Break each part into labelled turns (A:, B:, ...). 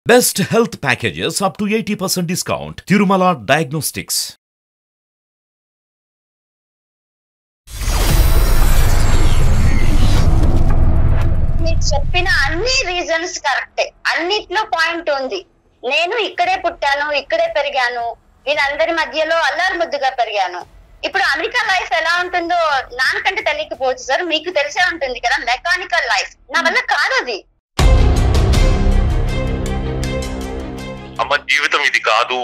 A: Best health packages up to 80% discount. Tirumala Diagnostics.
B: మీరు చెప్పిన అన్ని రీజన్స్ కరెక్టే, అన్నిట్లో పాయింట్ ఉంది. నేను ఇక్కడే పుట్టాను, ఇక్కడే పెరిగాను, వీళ్ళందరి మధ్యలో అల్లారు ముద్దుగా పెరిగాను. ఇప్పుడు అమెరికా లైఫ్ ఎలా ఉంటుందో నాకంటే తెలియకపోవచ్చు సార్, మీకు తెలిసే ఉంటుంది కదా. మెకానికల్ లైఫ్ నా వల్ల కాదు అది.
C: అమ్మ జీవితం ఇది కాదు,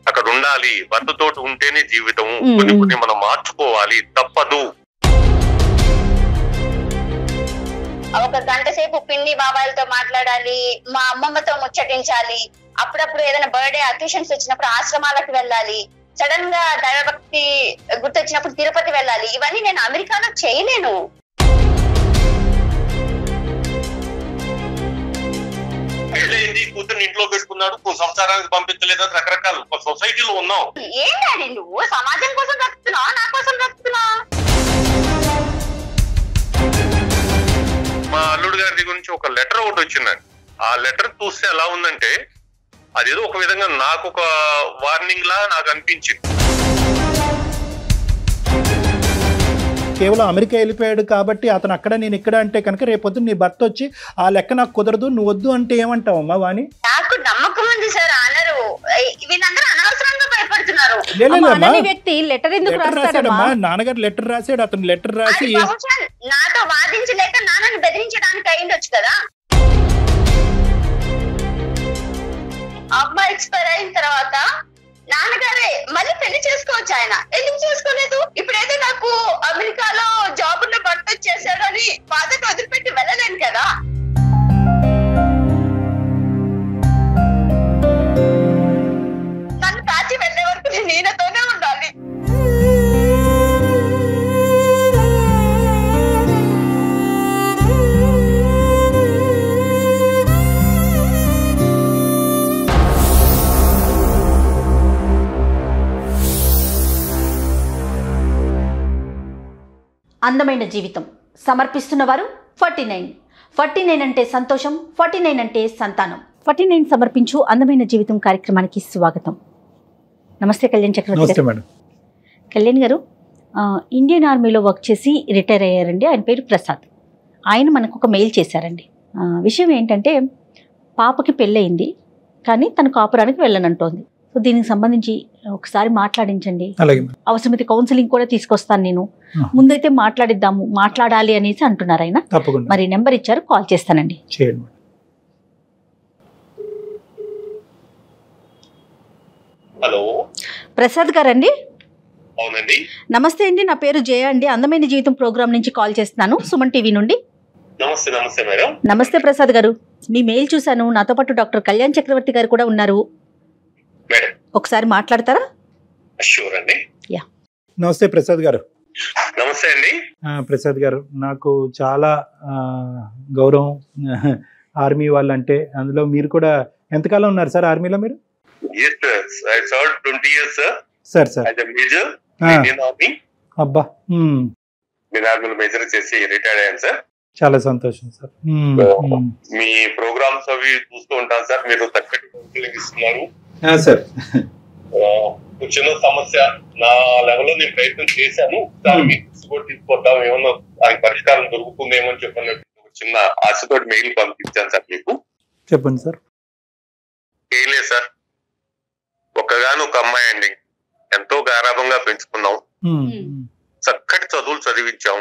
C: అక్కడ ఉండాలి, భర్తతో ఉంటేనే జీవితం. కొన్ని కొన్ని మనం మార్చుకోవాలి, తప్పదు.
B: ఒక గంట సేపు పిన్ని బాబాయిలతో మాట్లాడాలి, మా అమ్మమ్మతో ముచ్చటించాలి, అప్పుడప్పుడు ఏదైనా బర్త్డే అకేషన్స్ వచ్చినప్పుడు ఆశ్రమాలకు వెళ్ళాలి, సడన్ గా దైవభక్తి గుర్తొచ్చినప్పుడు తిరుపతి వెళ్ళాలి. ఇవన్నీ నేను అమెరికాలో చేయలేను.
C: పెళ్ళైంది, కూతురు ఇంట్లో పెట్టుకున్నాడు, సంసారానికి పంపించలేదు, రకరకాల సొసైటీలో ఉన్నావు.
B: ఏం డాడీ నువ్వు సమాజం కోసం బ్రతుకుతున్నావా, నా కోసం బ్రతుకుతున్నావా?
C: మా అల్లుడు గారి గురించి ఒక లెటర్ ఒకటి వచ్చిందండి. ఆ లెటర్ చూస్తే ఎలా ఉందంటే అదేదో ఒక విధంగా నాకు ఒక వార్నింగ్ లా నాకు అనిపించింది.
D: కేవలం అమెరికా వెళ్ళిపోయాడు కాబట్టి అతను అక్కడ నేను ఇక్కడ అంటే కనుక రేపొద్దు నీ భర్త వచ్చి ఆ లెక్క నాకు కుదరదు, నువ్వు వద్దు అంటే ఏమంటావమ్మా వాణి?
B: నాకు నమ్మకం ఉంది సార్, అనరు. వీళ్ళందరూ అనవసరంగా భయపడుతున్నారు.
D: రాశాడమ్మా, నాన్నగారు లెటర్ రాశాడు, అతను లెటర్ రాసి
B: నాతో వాదించలేక నాన్నని బెదిరించడానికి అయిండొచ్చు కదా. అమ్మ ఎక్స్పైర్ అయిన తర్వాత నాన్నగారే మళ్ళీ పెళ్లి చేసుకోవచ్చు. ఆయన ఎందుకు చేసుకోలేదు? ఇప్పుడైతే నాకు అమెరికాలో జాబ్ ఉన్న భర్త చేశాడు అని బాధను వదిలిపెట్టి వెళ్ళలేను కదా. నన్ను దాచి వెళ్ళే వరకు నేను ఈయనతోనే ఉండాలి.
E: అందమైన జీవితం సమర్పిస్తున్నవారు 49 అంటే సంతోషం, 49 అంటే సంతానం. 49 సమర్పించు అందమైన జీవితం కార్యక్రమానికి స్వాగతం. నమస్తే కళ్యాణ్ చక్రవర్తి గారు. కళ్యాణ్ గారు ఇండియన్ ఆర్మీలో వర్క్ చేసి రిటైర్ అయ్యారండి. ఆయన పేరు ప్రసాద్. ఆయన మనకు ఒక మెయిల్ చేశారండి. విషయం ఏంటంటే పాపకి పెళ్ళయింది కానీ తన కాపురానికి వెళ్ళనంటోంది. సో దీనికి సంబంధించి ఒకసారి మాట్లాడించండి. అవసరమైతే కౌన్సిలింగ్ కూడా తీసుకొస్తాను నేను. ముందైతే మాట్లాడాలి అనేసి అంటున్నారు ఆయన. మరి నెంబర్ ఇచ్చారు, కాల్ చేస్తానండి.
C: హలో
E: ప్రసాద్ గారండి?
C: అవునండి.
E: నమస్తే అండి, నా పేరు జయ అండి. అందమైన జీవితం ప్రోగ్రామ్ నుంచి కాల్ చేస్తున్నాను, సుమన్ టీవీ నుండి.
C: నమస్తే. నమస్తే మేడం.
E: నమస్తే ప్రసాద్ గారు, మీ మెయిల్ చూశాను. నాతో పాటు డాక్టర్ కళ్యాణ్ చక్రవర్తి గారు కూడా ఉన్నారు. ఒకసారి మాట్లాడతారా?
C: షూర్ అండి.
E: యా.
D: నమస్తే ప్రసాద్ గారు.
C: నమస్తే అండి.
D: ప్రసాద్ గారు, నాకు చాలా గౌరవం ఆర్మీ వాళ్ళంటే. అందులో మీరు కూడా ఎంతకాలం ఉన్నారు సార్ ఆర్మీలో? మీరు?
C: Sir 20 years
D: sir. సార్ అబ్బా,
C: మేజర్ చేసి రిటైర్డ్ అయ్యాను సార్.
D: చాలా సంతోషం సార్.
C: మీ ప్రోగ్రామ్స్ అవి చూస్తూ ఉంటాను సార్. మీరు చక్కటి కౌన్సిలింగ్ ఇస్తున్నారు
D: సార్.
C: చిన్న సమస్య నా లెవెల్లో నేను ప్రయత్నం చేశాను. దాన్ని తీసుకొద్దాం, ఏమన్నా దానికి పరిష్కారం దొరుకుతుందేమో అని చెప్పినట్టు చిన్న ఆశతో మెయిల్ పంపించాను సార్ మీకు.
D: చెప్పండి సార్.
C: ఏం లేదు సార్, ఒక్కగాను ఒక అమ్మాయి అండి. ఎంతో గారాభంగా పెంచుకున్నాం, చక్కటి చదువులు చదివించాం,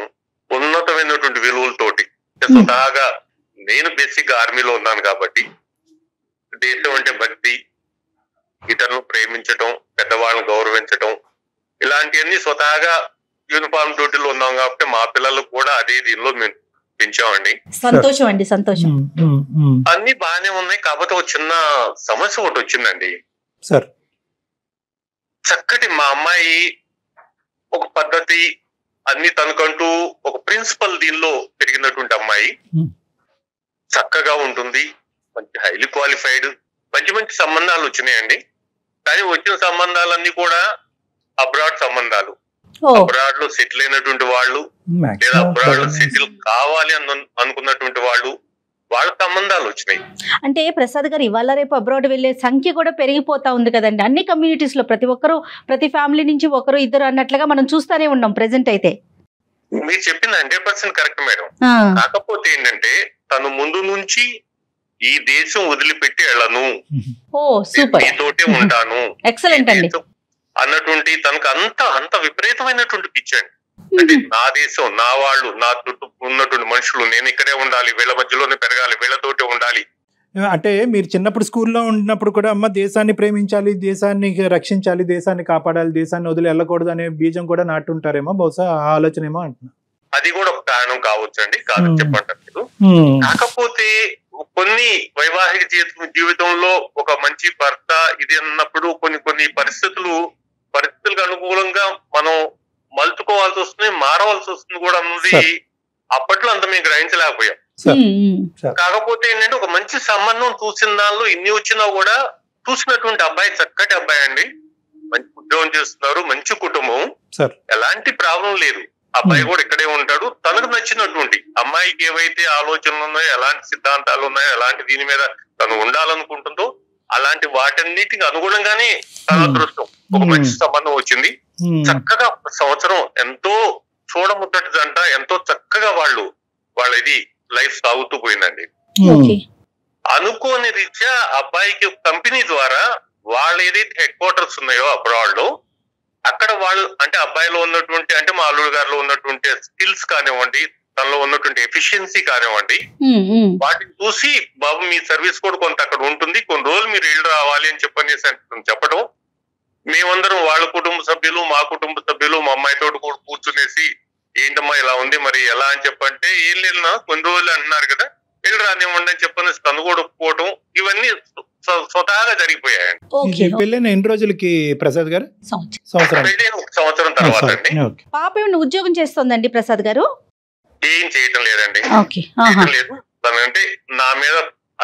C: ఉన్నతమైనటువంటి విలువలతోటి. స్వతహాగా నేను బేసిక్ ఆర్మీలో ఉన్నాను కాబట్టి దేశం అంటే భక్తి, ఇతరులను ప్రేమించటం, పెద్దవాళ్ళని గౌరవించటం, ఇలాంటివన్నీ స్వతహాగా యూనిఫామ్ డ్యూటీలో ఉన్నాం కాబట్టి మా పిల్లలు కూడా అదే దీనిలో మేము పెంచామండి.
E: సంతోషం అండి, సంతోషం.
C: అన్ని బాగానే ఉన్నాయి. కాకపోతే ఒక చిన్న సమస్య ఒకటి వచ్చిందండి
D: సార్.
C: చక్కటి మా అమ్మాయి ఒక పద్ధతి అన్ని తనకంటూ ఒక ప్రిన్సిపల్ దీనిలో పెరిగినటువంటి అమ్మాయి, చక్కగా ఉంటుంది, మంచి హైలీ క్వాలిఫైడ్, మంచి మంచి సంబంధాలు వచ్చినాయండి. కానీ వచ్చిన సంబంధాలన్నీ కూడా అబ్రాడ్ సంబంధాలు. అబ్రాడ్ లో సెటిల్ అయినటువంటి వాళ్ళు లేదా అబ్రాడ్ లో సెటిల్ కావాలి అనుకున్నటువంటి వాళ్ళు వాళ్ళ సంబంధాలు వచ్చినాయి.
E: అంటే ప్రసాద్ గారు ఇవాళ రేపు అబ్రాడ్ వెళ్ళే సంఖ్య కూడా పెరిగిపోతా ఉంది కదండి. అన్ని కమ్యూనిటీస్ లో ప్రతి ఒక్కరు, ప్రతి ఫ్యామిలీ నుంచి ఒకరు ఇద్దరు అన్నట్లుగా మనం చూస్తానే ఉన్నాం ప్రెసెంట్ అయితే.
C: మీరు చెప్పింది 100% కరెక్ట్ మేడం. కాకపోతే ఏంటంటే తను ముందు నుంచి ఈ దేశం వదిలిపెట్టి వెళ్ళను, మీతోటే ఉంటాను,
E: ఎక్సలెంట్ అండి
C: అన్నటువంటి తనకు అంత విపరీతమైనటువంటి పిచ్చండి. అంటే నా దేశం, నా వాళ్ళు, నా చుట్టూ ఉన్నటువంటి మనుషులు, నేను ఇక్కడే ఉండాలి, వీళ్ళ మధ్యలోనే పెరగాలి, వీళ్ళతోటే ఉండాలి.
D: అంటే మీరు చిన్నప్పుడు స్కూల్లో ఉన్నప్పుడు కూడా అమ్మ దేశాన్ని ప్రేమించాలి, దేశాన్ని రక్షించాలి, దేశాన్ని కాపాడాలి, దేశాన్ని వదిలి వెళ్ళకూడదు అనే బీజం కూడా నాటుంటారేమో, బహుశా ఆ ఆలోచన ఏమో అంటున్నా.
C: అది కూడా ఒక కారణం కావచ్చండి, కాదని చెప్పంటారు. కాకపోతే కొన్ని వైవాహిక జీవితంలో ఒక మంచి భర్త ఇది అన్నప్పుడు కొన్ని పరిస్థితులకు అనుకూలంగా మనం మలుచుకోవాల్సి వస్తుంది, మారవలసి వస్తుంది కూడా అన్నది అప్పట్లో అంత మేము గ్రహించలేకపోయాం. కాకపోతే ఏంటంటే ఒక మంచి సంబంధం చూసిన దానిలో ఇన్ని వచ్చినా కూడా చూసినటువంటి అబ్బాయి చక్కటి అబ్బాయి అండి, మంచి ఉద్యోగం చేస్తున్నారు, మంచి కుటుంబం, ఎలాంటి ప్రాబ్లం లేదు. అబ్బాయి కూడా ఇక్కడే ఉంటాడు. తనకు నచ్చినటువంటి అమ్మాయికి ఏవైతే ఆలోచనలు ఉన్నాయో, ఎలాంటి సిద్ధాంతాలు ఉన్నాయో, ఎలాంటి దీని మీద తను ఉండాలనుకుంటుందో అలాంటి వాటన్నిటికి అనుగుణంగానే తన అదృష్టం ఒక మంచి సంబంధం వచ్చింది. చక్కగా సంవత్సరం ఎంతో చూడముద్దటి జంట, ఎంతో చక్కగా వాళ్ళ ఇది లైఫ్ సాగుతూ పోయిందండి. అనుకోని రీత్యా అబ్బాయికి కంపెనీ ద్వారా వాళ్ళు ఏదైతే హెడ్ క్వార్టర్స్ ఉన్నాయో అబ్రాడ్ లో, అక్కడ వాళ్ళు అంటే అబ్బాయిలో ఉన్నటువంటి అంటే మా అల్లుడు గారిలో ఉన్నటువంటి స్కిల్స్ కానివ్వండి, తనలో ఉన్నటువంటి ఎఫిషియన్సీ కానివ్వండి, వాటిని చూసి బాబు మీ సర్వీస్ కూడా కొంత అక్కడ ఉంటుంది, కొన్ని రోజులు మీరు వెళ్ళి రావాలి అని చెప్పడం, మేమందరం వాళ్ళ కుటుంబ సభ్యులు, మా కుటుంబ సభ్యులు, మా అమ్మాయితో కూడా కూర్చునేసి ఏంటమ్మా ఇలా ఉంది మరి ఎలా అని చెప్పంటే, ఏం లేదు కొన్ని రోజులు అంటున్నారు కదా వెళ్ళి రానివ్వండి అని చెప్పని తను కూడా ఒప్పుకోవడం, ఇవన్నీ స్వతహాగా జరిగిపోయాయండి.
D: పెళ్ళైన ఎన్ని రోజులకి ప్రసాద్ గారు?
C: సంవత్సరం తర్వాత అండి.
E: పాప ఉద్యోగం చేస్తుందండి ప్రసాద్ గారు?
C: ఏం చేయటం లేదండి, లేదు. తనంటే నా మీద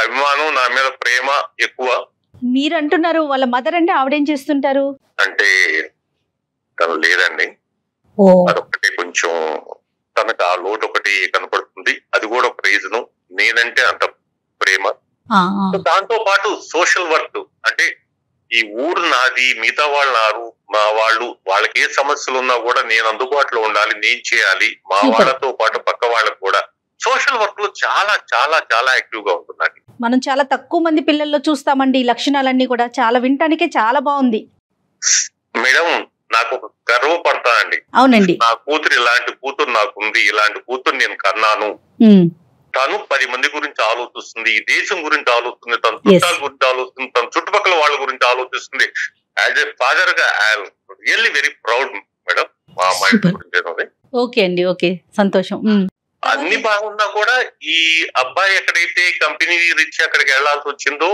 C: అభిమానం, నా మీద ప్రేమ ఎక్కువ.
E: మీరు అంటున్నారు వాళ్ళ మదర్ అంటే ఆవిడేం చేస్తుంటారు?
C: అంటే తను లేదండి, అదొకటి కొంచెం తనకు ఆ లోటు ఒకటి కనపడుతుంది. అది కూడా ఒక రీజను. నేనంటే అంత ప్రేమ. దాంతో పాటు సోషల్ వర్క్ అంటే ఈ ఊరు నాది, మిగతా వాళ్ళు నారు, మా వాళ్ళకి ఏ సమస్యలు ఉన్నా కూడా నేను అందుబాటులో ఉండాలి, నేను చేయాలి. మా వాళ్ళతో పాటు పక్క వాళ్ళకు కూడా సోషల్ వర్క్ లో చాలా చాలా చాలా యాక్టివ్ గా ఉంటుందండి.
E: మనం చాలా తక్కువ మంది పిల్లల్లో చూస్తామండి ఈ లక్షణాలన్నీ కూడా. చాలా వినటానికే చాలా బాగుంది
C: మేడం. నాకు ఒక గర్వపడతా అండి.
E: అవునండి,
C: నా కూతురు ఇలాంటి కూతురు నాకుంది, ఇలాంటి కూతురు నేను కన్నాను. తను 10 మంది గురించి ఆలోచిస్తుంది, ఈ దేశం గురించి ఆలోచిస్తుంది, తన చుట్టాల గురించి ఆలోచిస్తుంది, తన చుట్టుపక్కల వాళ్ళ గురించి ఆలోచిస్తుంది. యాజ్ ఎ ఫాదర్ గా I'm really very proud madam మా అమ్మాయి గురించి.
E: ఓకే అండి, ఓకే, సంతోషం.
C: అన్ని బాగున్నా కూడా ఈ అబ్బాయి ఎక్కడైతే కంపెనీ రీచ్ అక్కడికి వెళ్లాల్సి వచ్చిందో,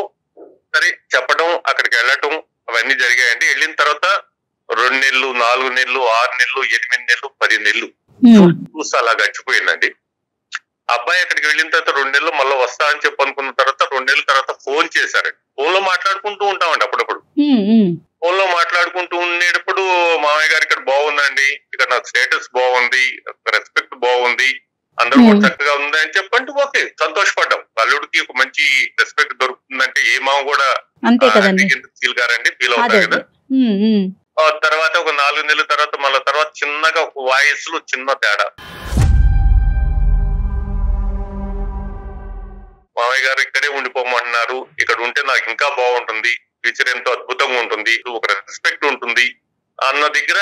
C: సరే చెప్పడం, అక్కడికి వెళ్ళటం అవన్నీ జరిగాయండి. వెళ్ళిన తర్వాత 2 నెలలు, 4 నెలలు, 6 నెలలు, 8 నెలలు, 10 నెలలు చూసి అలా గడిచిపోయిందండి. అబ్బాయి అక్కడికి వెళ్ళిన తర్వాత 2 నెలలు మళ్ళీ వస్తా అని చెప్పి అనుకున్న తర్వాత 2 నెలల తర్వాత ఫోన్ చేశారండి. ఫోన్ లో మాట్లాడుకుంటూ ఉంటామండి అప్పుడప్పుడు. ఫోన్ లో మాట్లాడుకుంటూ ఉండేటప్పుడు మామయ్య గారు ఇక్కడ బాగుందండి, ఇక్కడ నాకు స్టేటస్ బాగుంది, రెస్పెక్ట్ బాగుంది, అందరూ కూడా చక్కగా ఉంది అని చెప్పంటే ఓకే సంతోషపడ్డాం. అల్లుడికి ఒక మంచి రెస్పెక్ట్ దొరుకుతుందంటే ఏ మామ కూడా ఫీల్ గారండి, ఫీల్ అవుతారు కదా. తర్వాత ఒక 4 నెలల తర్వాత మళ్ళీ తర్వాత చిన్నగా ఒక వాయిస్ లో చిన్న తేడా. మామయ్య గారు ఇక్కడే ఉండిపోమంటున్నారు, ఇక్కడ ఉంటే నాకు ఇంకా బాగుంటుంది, ఫ్యూచర్ ఎంతో అద్భుతంగా ఉంటుంది, ఒక రెస్పెక్ట్ ఉంటుంది అన్న దగ్గర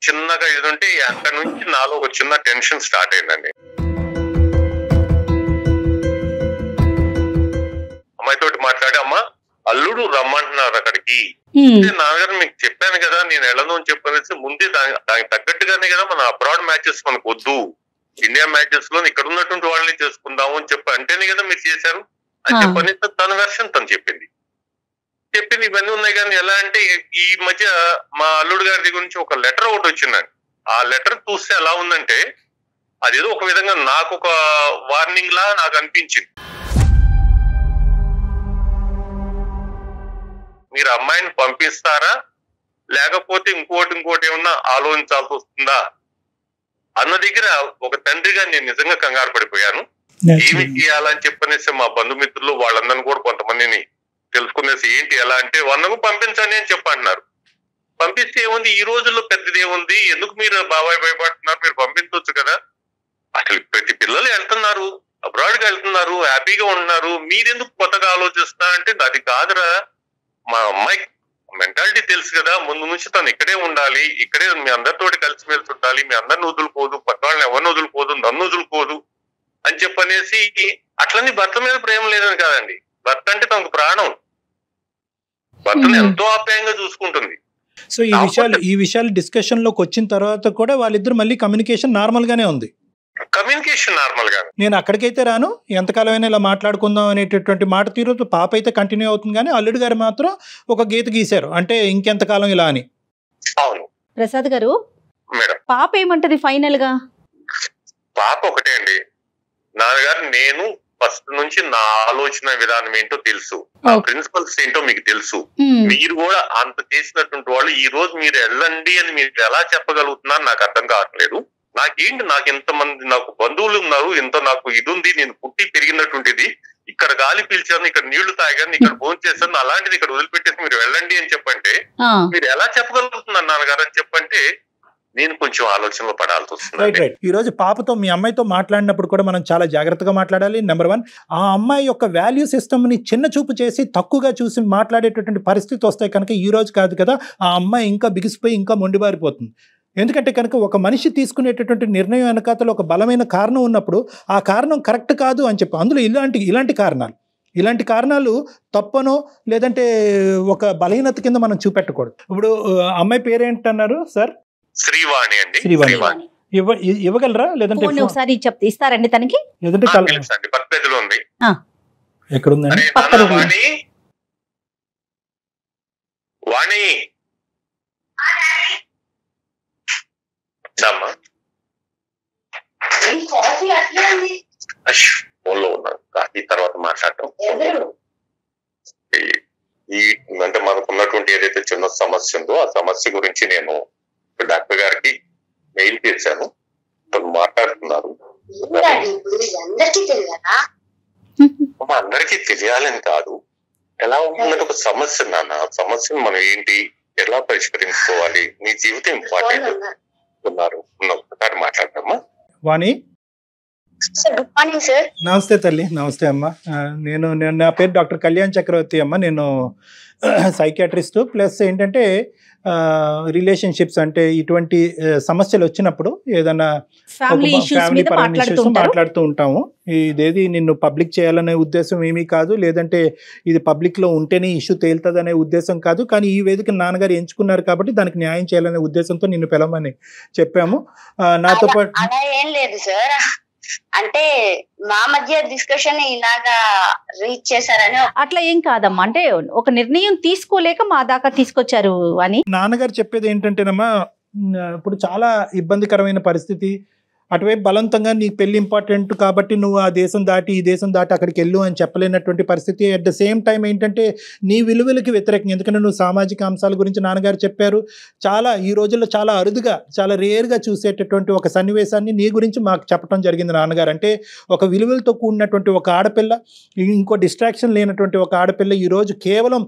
C: చిన్నగా ఇది ఉంటే అక్కడ నుంచి నాలో ఒక చిన్న టెన్షన్ స్టార్ట్ అయిందండి. అమ్మాయితోటి మాట్లాడి, అమ్మ అల్లుడు రమ్మంటున్నారు అక్కడికి. నాన్నగారు మీకు చెప్పాను కదా నేను వెళ్ళను అని చెప్పనేసి ముందే దానికి తగ్గట్టుగానే కదా మన అబ్రాడ్ మ్యాచెస్ మనకు వద్దు, ఇండియా మ్యాచెస్ లో ఇక్కడ ఉన్నటువంటి వాళ్ళని చేసుకుందాము అని చెప్పి అంటేనే కదా మీరు చేశారు అని చెప్పని తన వెర్షన్ తను చెప్పింది. ఇవన్నీ ఉన్నాయి. కానీ ఎలా అంటే ఈ మధ్య మా అల్లుడు గారి గురించి ఒక లెటర్ ఒకటి వచ్చిందండి. ఆ లెటర్ చూస్తే ఎలా ఉందంటే అదేదో ఒక విధంగా నాకు ఒక వార్నింగ్ లా నాకు అనిపించింది. మీరు అమ్మాయిని పంపిస్తారా లేకపోతే ఇంకోటి ఏమన్నా ఆలోచించాల్సి వస్తుందా అన్న దగ్గర ఒక తండ్రిగా నేను నిజంగా కంగారు పడిపోయాను. ఏమి చేయాలని చెప్పనేసి మా బంధుమిత్రులు వాళ్ళందరినీ కూడా కొంతమందిని తెలుసుకునేసి ఏంటి ఎలా అంటే వందకు పంపించండి అని చెప్పంటున్నారు. పంపిస్తే ఏముంది, ఈ రోజుల్లో పెద్దది ఏముంది, ఎందుకు మీరు బాబాయ్ భయపడుతున్నారు, మీరు పంపించవచ్చు కదా. అసలు ప్రతి పిల్లలు వెళ్తున్నారు, అబ్రాడ్ కి వెళ్తున్నారు, హ్యాపీగా ఉంటున్నారు, మీరెందుకు కొత్తగా ఆలోచిస్తున్నా అంటే అది కాదురా, మా అమ్మాయి మెంటాలిటీ తెలుసు కదా, ముందు నుంచి తను ఇక్కడే ఉండాలి, ఇక్కడే మీ అందరితోటి కలిసిమెలిసి ఉండాలి, మీ అందరిని వదులుకోదు, పక్క వాళ్ళని ఎవరిని వదులుకోదు, నన్ను వదులుకోదు అని చెప్పనేసి. అట్లని భర్త మీద ప్రేమ లేదని కాదండి, భర్త అంటే తనకు ప్రాణం, భర్తను ఎంతో ఆప్యాయంగా చూసుకుంటుంది.
D: సో ఈ విషయాలు డిస్కషన్ లోకి వచ్చిన తర్వాత కూడా వాళ్ళిద్దరు మళ్ళీ కమ్యూనికేషన్ నార్మల్ గానే ఉంది.
C: కమ్యూనికేషన్ నార్మల్ గా,
D: నేను అక్కడికైతే రాను, ఎంతకాలమైనా ఇలా మాట్లాడుకుందాం అనేటటువంటి మాట తీరు పాప అయితే కంటిన్యూ అవుతుంది. కానీ అల్లుడు గారు మాత్రం ఒక గీత గీశారు, అంటే ఇంకెంతకాలం ఇలా అని.
C: అవును
E: ప్రసాద్ గారు,
C: మేడం
E: పాప ఏమంటది ఫైనల్ గా?
C: పాప ఒకటే అండి, నాన్నగారు నేను ఫస్ట్ నుంచి నా ఆలోచన విధానం ఏంటో తెలుసు, నా ప్రిన్సిపల్స్ ఏంటో మీకు తెలుసు, మీరు కూడా అంత చేసినటువంటి వాళ్ళు ఈ రోజు మీరు వెళ్ళండి అని మీరు ఎలా చెప్పగలుగుతున్నారు నాకు అర్థం కావట్లేదు. నాకేంటి, నాకు ఎంతమంది నాకు బంధువులు ఉన్నారు, ఎంత నాకు ఇది ఉంది, నేను పుట్టి పెరిగినటువంటిది, ఇక్కడ గాలి పీల్చాను, ఇక్కడ నీళ్లు తాగాను, ఇక్కడ భోజనం చేశాను, అలాంటిది ఇక్కడ వదిలిపెట్టేసి మీరు వెళ్ళండి అని చెప్పంటే మీరు ఎలా చెప్పగలుగుతున్నారు నాన్నగారు అని చెప్పంటే నేను కొంచెం ఆలోచనలో పడాల్సి వస్తుంది.
D: ఈ రోజు పాపతో మీ అమ్మాయితో మాట్లాడినప్పుడు కూడా మనం చాలా జాగ్రత్తగా మాట్లాడాలి. నెంబర్ 1, ఆ అమ్మాయి యొక్క వాల్యూ సిస్టమ్ ని చిన్న చూపు చేసి తక్కువగా చూసి మాట్లాడేటటువంటి పరిస్థితి వస్తాయి కనుక ఈ రోజు కాదు కదా, ఆ అమ్మాయి ఇంకా బిగిసిపోయి ఇంకా మొండిబారిపోతుంది. ఎందుకంటే కనుక ఒక మనిషి తీసుకునేటటువంటి నిర్ణయం వెనకాతలో ఒక బలమైన కారణం ఉన్నప్పుడు ఆ కారణం కరెక్ట్ కాదు అని చెప్పి, అందులో ఇలాంటి కారణాలు తప్పనో లేదంటే ఒక బలహీనత కింద మనం చూపెట్టకూడదు. ఇప్పుడు అమ్మాయి పేరేంటన్నారు సార్?
C: శ్రీవాణి అండి.
D: శ్రీవాణి ఇవ్వగలరా లేదంటే
E: ఒకసారి ఇస్తారండి తనకి?
D: లేదంటే
C: ఉంది,
D: ఎక్కడుందండి?
C: వాణి ఫోన్లో ఉన్నాను, కాఫీ తర్వాత మాట్లాడటం. అంటే మనకు ఉన్నటువంటి ఏదైతే చిన్న సమస్య ఉందో ఆ సమస్య గురించి నేను డాక్టర్ గారికి మెయిల్ చేశాను, తను మాట్లాడుతున్నారు. అందరికీ తెలియాలని కాదు, ఎలా ఉంటుందంటే ఒక సమస్య నాన్న, సమస్యను మనం ఏంటి ఎలా పరిష్కరించుకోవాలి, నీ జీవితం ఇంపార్టెంట్ ఉన్నారు. ఒకసారి మాట్లాడతామా?
D: వాణి,
B: గుడ్ మార్నింగ్ సార్.
D: నమస్తే తల్లి. నమస్తే అమ్మ. నేను నా పేరు డాక్టర్ కళ్యాణ్ చక్రవర్తి అమ్మ. నేను సైకియాట్రిస్ట్ ప్లస్ ఏంటంటే రిలేషన్షిప్స్ అంటే ఇటువంటి సమస్యలు వచ్చినప్పుడు ఏదైనా ఫ్యామిలీ పరమైన ఇష్యూస్ మాట్లాడుతూ ఉంటాము. ఇదేది నిన్ను పబ్లిక్ చేయాలనే ఉద్దేశం ఏమీ కాదు, లేదంటే ఇది పబ్లిక్లో ఉంటేనే ఇష్యూ తేలుతుంది అనే ఉద్దేశం కాదు. కానీ ఈ వేదిక నాన్నగారు ఎంచుకున్నారు కాబట్టి దానికి న్యాయం చేయాలనే ఉద్దేశంతో నిన్ను పిలవమని చెప్పాము. నాతో పాటు
B: అలా ఏం లేదు సార్, అంటే మా మధ్య డిస్కషన్ ఇలాగా రీచ్ చేశారని.
E: అట్లా ఏం కాదమ్మా, అంటే ఒక నిర్ణయం తీసుకోలేక మా దాకా తీసుకొచ్చారు అని.
D: నాన్నగారు చెప్పేది ఏంటంటేనమ్మా, ఇప్పుడు చాలా ఇబ్బందికరమైన పరిస్థితి, అటువైపు బలవంతంగా నీ పెళ్లి ఇంపార్టెంట్ కాబట్టి నువ్వు ఆ దేశం దాటి ఈ దేశం దాటి అక్కడికి వెళ్ళు అని చెప్పలేనటువంటి పరిస్థితి. అట్ ద సేమ్ టైం ఏంటంటే నీ విలువలకి వ్యతిరేకంగా, ఎందుకంటే నువ్వు సామాజిక అంశాల గురించి నాన్నగారు చెప్పారు. చాలా ఈ రోజుల్లో చాలా అరుదుగా చాలా రేర్గా చూసేటటువంటి ఒక సన్నివేశాన్ని నీ గురించి మాకు చెప్పడం జరిగింది నాన్నగారు. అంటే ఒక విలువలతో కూడినటువంటి ఒక ఆడపిల్ల, ఇంకో డిస్ట్రాక్షన్ లేనటువంటి ఒక ఆడపిల్ల ఈరోజు కేవలం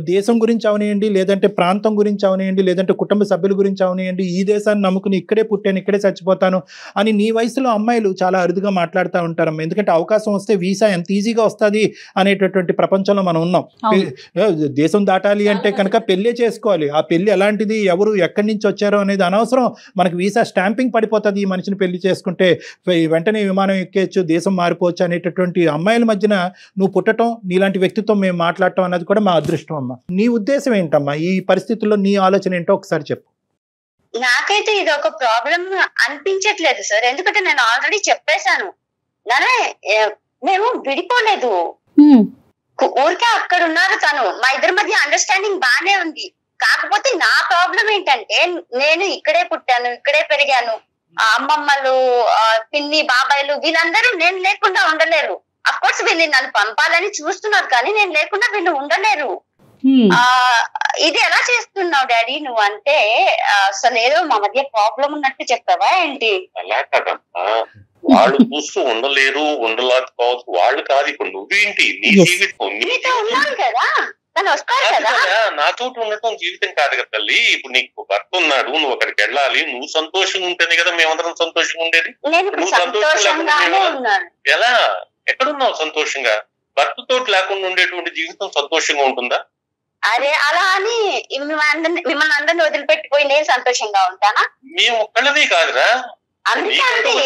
D: దేశం గురించి అవనియండి, లేదంటే ప్రాంతం గురించి అవనియండి, లేదంటే కుటుంబ సభ్యుల గురించి అవనియండి, ఈ దేశాన్ని నమ్ముకుని ఇక్కడే పుట్టాను ఇక్కడే చచ్చిపోతాను అని నీ వయసులో అమ్మాయిలు చాలా అరుదుగా మాట్లాడుతూ ఉంటారమ్మా. ఎందుకంటే అవకాశం వస్తే వీసా ఎంత ఈజీగా వస్తుంది అనేటటువంటి ప్రపంచంలో మనం ఉన్నాం. దేశం దాటాలి అంటే కనుక పెళ్ళే చేసుకోవాలి. ఆ పెళ్ళి ఎలాంటిది, ఎవరు ఎక్కడి నుంచి వచ్చారో అనేది అనవసరం. మనకు వీసా స్టాంపింగ్ పడిపోతుంది ఈ మనిషిని పెళ్లి చేసుకుంటే, వెంటనే విమానం ఎక్కేయచ్చు, దేశం మారిపోవచ్చు అనేటటువంటి అమ్మాయిల మధ్యన నువ్వు పుట్టడం, నీలాంటి వ్యక్తితో మేము మాట్లాడటం అన్నది కూడా అదృష్టం అమ్మా. నీ ఉద్దేశం ఏంటమ్మా, ఈ పరిస్థితుల్లో నీ ఆలోచన ఏంటో ఒకసారి చెప్పు.
B: నాకైతే ఇది ఒక ప్రాబ్లం అనిపించట్లేదు సార్, ఎందుకంటే నేను ఆల్రెడీ చెప్పేశాను, మేము విడిపోలేదు, ఊరికే అక్కడ ఉన్నారు తను, మా ఇద్దరి మధ్య అండర్స్టాండింగ్ బానే ఉంది. కాకపోతే నా ప్రాబ్లం ఏంటంటే నేను ఇక్కడే పుట్టాను ఇక్కడే పెరిగాను, అమ్మమ్మలు పిన్ని బాబాయిలు వీళ్ళందరూ నేను లేకుండా ఉండలేరు. అఫ్ కోర్స్ వీళ్ళు నన్ను పంపాలని చూస్తున్నారు కానీ నేను లేకుండా వీళ్ళు ఉండలేరు. ఇది ఎలా చేస్తున్నావు డాడీ నువ్వు అంటే, అసలు ఏదో మా మధ్య ప్రాబ్లం ఉన్నట్టు చెప్తావా ఏంటి?
C: అలా కదమ్మా, వాళ్ళు చూస్తూ ఉండలేరు, ఉండలేకపోవచ్చు, వాళ్ళు కాదు. ఇప్పుడు నువ్వేంటి నీ జీవితం నా చోటు ఉండటం జీవితం కాదు కదా తల్లి. ఇప్పుడు నీకు భర్త ఉన్నాడు, నువ్వు అక్కడికి వెళ్ళాలి, నువ్వు సంతోషంగా ఉంటేనే కదా మేమందరం సంతోషంగా ఉండేది. నువ్వు సంతోషంగా ఎలా ఎక్కడున్నావు సంతోషంగా? భర్తతో లేకుండా ఉండేటువంటి జీవితం సంతోషంగా ఉంటుందా?
B: అరే అలా అని మిమ్మల్ని అందరినీ వదిలిపెట్టిపోయి నేను సంతోషంగా ఉంటానా?
C: మేము ఒక్కళ్ళదే కాదురా.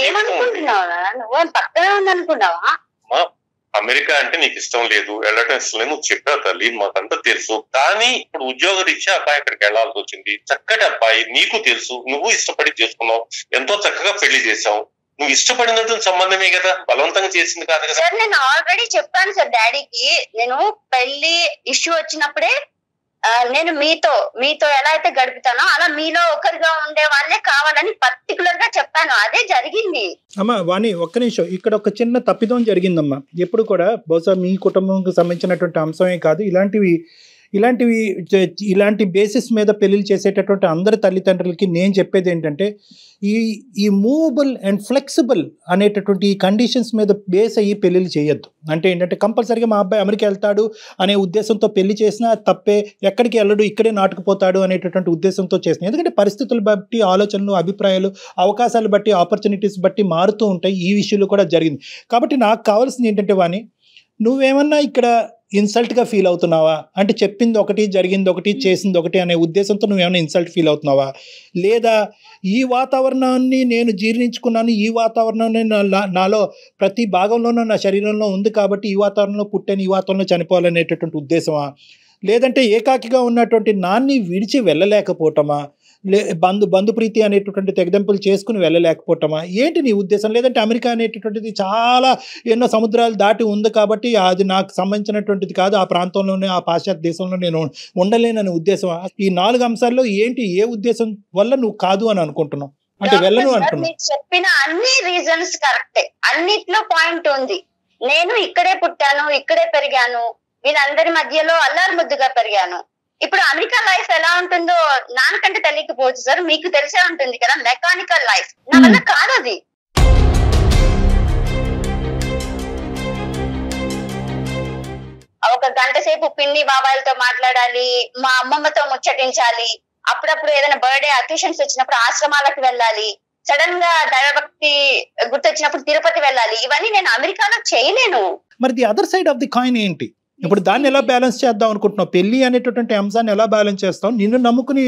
B: ఏమనుకుంటున్నావా నువ్వు? పక్కనే ఉందనుకున్నావా?
C: అమెరికా అంటే నీకు ఇష్టం లేదు, వెళ్ళటం ఇష్టం లేదు, నువ్వు చెప్పావు తల్లి, మాకంతా తెలుసు. కానీ ఇప్పుడు ఉద్యోగరీత్యా అబ్బాయి అక్కడికి వెళ్లాల్సి వచ్చింది. చక్కటి అబ్బాయి, నీకు తెలుసు, నువ్వు ఇష్టపడి చేసుకున్నావు, ఎంతో చక్కగా పెళ్లి చేసావు. నువ్వు ఇష్టపడినటువంటి సంబంధమే కదా, బలవంతంగా చేసింది కాదు కదా.
B: సార్ నేను ఆల్రెడీ చెప్పాను సార్ డాడీకి, నేను పెళ్లి ఇష్యూ వచ్చినప్పుడే నేను మీతో ఎలా అయితే గడుపుతానో అలా మీలో ఒకరిగా ఉండే వాళ్ళే కావాలని పర్టికులర్ గా చెప్పాను. అదే జరిగింది.
D: అమ్మా వాణి, ఒక్క నిమిషం, ఇక్కడ ఒక చిన్న తప్పిదం జరిగిందమ్మా. ఎప్పుడు కూడా బహుశా మీ కుటుంబంకి సంబంధించినటువంటి అంశమే కాదు, ఇలాంటి బేసిస్ మీద పెళ్లిళ్ళు చేసేటటువంటి అందరి తల్లిదండ్రులకి నేను చెప్పేది ఏంటంటే, ఈ మూవబుల్ అండ్ ఫ్లెక్సిబుల్ అనేటటువంటి ఈ కండిషన్స్ మీద బేస్ అయ్యి పెళ్లిళ్ళు చేయొద్దు. అంటే ఏంటంటే కంపల్సరీగా మా అబ్బాయి అమెరికా వెళ్తాడు అనే ఉద్దేశంతో పెళ్లి చేసినా తప్పే, ఎక్కడికి వెళ్ళడు ఇక్కడే నాటుకుపోతాడు అనేటటువంటి ఉద్దేశంతో చేసినా. ఎందుకంటే పరిస్థితులు బట్టి ఆలోచనలు, అభిప్రాయాలు, అవకాశాలు బట్టి, ఆపర్చునిటీస్ బట్టి మారుతూ ఉంటాయి. ఈ విషయంలో కూడా జరిగింది. కాబట్టి నాకు కావాల్సింది ఏంటంటే వాణి, నువ్వేమన్నా ఇక్కడ ఇన్సల్ట్గా ఫీల్ అవుతున్నావా? అంటే చెప్పింది ఒకటి, జరిగింది ఒకటి, చేసింది ఒకటి అనే ఉద్దేశంతో నువ్వేమైనా ఇన్సల్ట్ ఫీల్ అవుతున్నావా? లేదా ఈ వాతావరణాన్ని నేను జీర్ణించుకున్నాను, ఈ వాతావరణాన్ని నాలో ప్రతి భాగంలోనూ నా శరీరంలో ఉంది కాబట్టి ఈ వాతావరణంలో పుట్టాను, ఈ వాతావరణంలో చనిపోవాలనేటటువంటి ఉద్దేశమా? లేదంటే ఏకాకిగా ఉన్నటువంటి నాన్ని విడిచి వెళ్ళలేకపోవటమా? బంధుప్రీతి అనేటటువంటి తెగదెంపులు చేసుకుని వెళ్ళలేకపోవటమా? ఏంటి నీ ఉద్దేశం? లేదంటే అమెరికా అనేటటువంటిది చాలా ఎన్నో సముద్రాలు దాటి ఉంది కాబట్టి అది నాకు సంబంధించినటువంటిది కాదు, ఆ ప్రాంతంలోనే, ఆ పాశ్చాత్య దేశంలో నేను ఉండలేననే ఉద్దేశమా? ఈ 4 అంశాల్లో ఏంటి, ఏ ఉద్దేశం వల్ల నువ్వు కాదు అని అనుకుంటున్నావు, అంటే వెళ్ళను అంటున్నావు?
B: చెప్పిన అన్ని రీజన్స్ కరెక్టే, అన్నిట్లో పాయింట్ ఉంది. నేను ఇక్కడే పుట్టాను, ఇక్కడే పెరిగాను, వీళ్ళందరి మధ్యలో అల్లారు ముద్దుగా పెరిగాను. ఇప్పుడు అమెరికా లైఫ్ ఎలా ఉంటుందో నాన్నకంటే తెలియకపోవచ్చు సార్, మీకు తెలిసే ఉంటుంది కదా, మెకానికల్ లైఫ్. నా వల్ల కాదు అది. ఒక గంట సేపు పిన్ని బాబాయిలతో మాట్లాడాలి, మా అమ్మమ్మతో ముచ్చటించాలి, అప్పుడప్పుడు ఏదైనా బర్త్డే అకేషన్స్ వచ్చినప్పుడు ఆశ్రమాలకు వెళ్ళాలి, సడన్ గా దైవభక్తి గుర్తొచ్చినప్పుడు తిరుపతి వెళ్ళాలి. ఇవన్నీ నేను అమెరికాలో చేయలేను.
D: మరి the other side of the coin ఏంటి? ఇప్పుడు దాన్ని ఎలా బ్యాలెన్స్ చేద్దాం అనుకుంటున్నావు? పెళ్లి అనేటటువంటి అంశాన్ని ఎలా బ్యాలెన్స్ చేస్తావు? నిన్ను నమ్ముకుని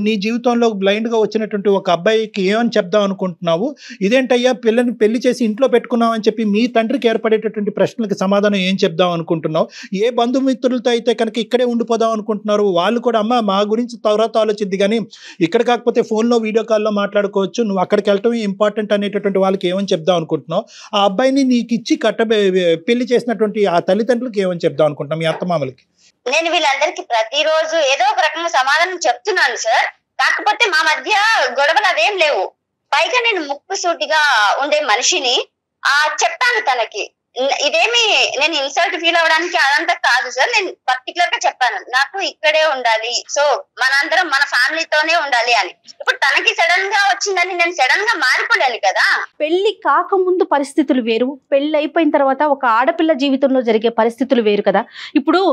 D: నీ జీవితంలో బ్లైండ్గా వచ్చినటువంటి ఒక అబ్బాయికి ఏమని చెప్దాం అనుకుంటున్నావు? ఇదేంటయ్యా పిల్లని పెళ్లి చేసి ఇంట్లో పెట్టుకున్నావు అని చెప్పి మీ తండ్రికి ఏర్పడేటటువంటి ప్రశ్నలకు సమాధానం ఏం చెప్దాం అనుకుంటున్నావు? ఏ బంధుమిత్రులతో అయితే కనుక ఇక్కడే ఉండిపోదాం అనుకుంటున్నారు, వాళ్ళు కూడా అమ్మ మా గురించి తర్వాత ఆలోచిద్ది, కానీ ఇక్కడ కాకపోతే ఫోన్లో వీడియో కాల్లో మాట్లాడుకోవచ్చు, నువ్వు అక్కడికి వెళ్ళటమే ఇంపార్టెంట్ అనేటటువంటి వాళ్ళకి ఏమని చెప్దాం అనుకుంటున్నావు? ఆ అబ్బాయిని నీకు ఇచ్చి పెళ్లి చేసినటువంటి ఆ తల్లిదండ్రులకి ఏమని చెప్దాం అనుకుంటున్నాం, మీ అత్తమామలకి?
B: నేను వీళ్ళందరికీ ప్రతిరోజు ఏదో ఒక రకంగా సమాధానం చెప్తున్నాను సార్. కాకపోతే మా మధ్య గొడవలు అవేం లేవు. పైగా నేను ముక్కుసూటిగా ఉండే మనిషిని చెప్పాను తనకి. ఇదేమి నేను ఇన్సల్ట్ ఫీల్ అవడానికి అదంతా కాదు సార్. నేను పర్టికులర్ గా చెప్పాను, నాకు ఇక్కడే ఉండాలి, సో మనందరం మన ఫ్యామిలీతోనే ఉండాలి అని. ఇప్పుడు తనకి సడన్ గా వచ్చిందని నేను సడన్ గా మారిపోలేను కదా.
E: పెళ్లి కాకముందు పరిస్థితులు వేరు, పెళ్లి అయిపోయిన తర్వాత ఒక ఆడపిల్ల జీవితంలో జరిగే పరిస్థితులు వేరు కదా. ఇప్పుడు